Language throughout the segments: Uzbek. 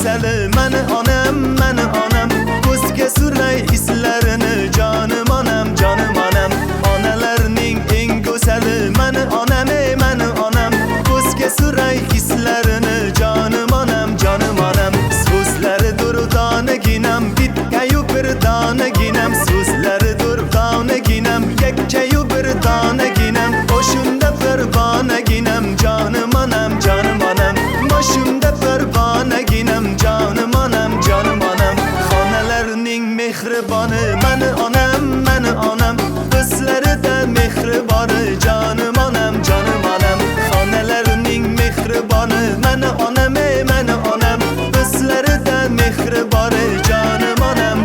go'zali mani onam ko'zga surmay islarini jonim onam onalarning eng go'zali mani onam ko'zga suray islarini jonim onam so'zlari durdonaginam bitkayu bir donaginam so'zlari durdonaginam yakkayu bir donaginam boshimda parvonaginam jonim onam boshimda parvonaginam jonim onam xonalarning mehriboni mani onam bizlarida mehriboni jonim onam xonalarning mehriboni mani onam bizlarida mehriboni jonim onam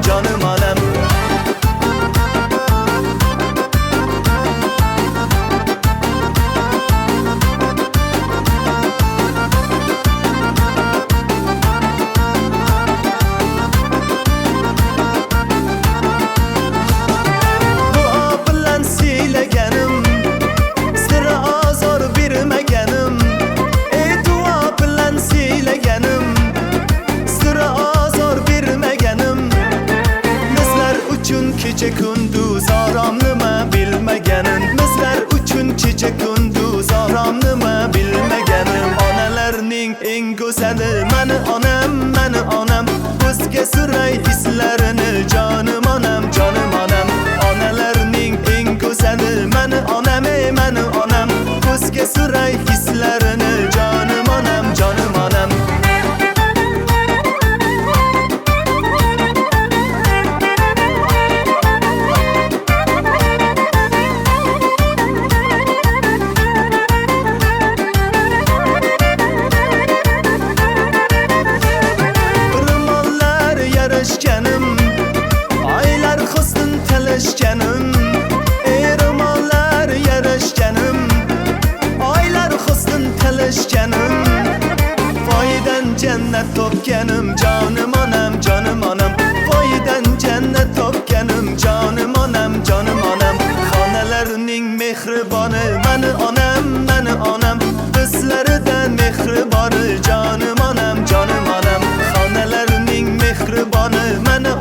kecha kunduz orom nima bilmaganim bizlar uchun kecha kunduz orom nima bilmaganim onalarning eng go'zali mani onam ko'zga suray islarini jonim onam onalarning eng go'zali mani onam ko'zga suray islarini jonim onam oylar husn talashganim ro'mollar yarashganim oylar husn talashganim foydan jannat topganim jonim onam foydan jannat topganim jonim onam xonalarning mehriboni mani onam bizlarida mehriboni jonim onam xonalarning mehriboni mani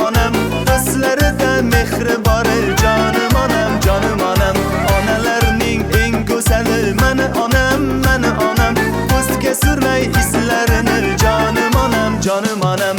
onam bizlarida mehriboni jonim onam onalarning eng go'zali mani onam ko'zga surmay islarini jonim onam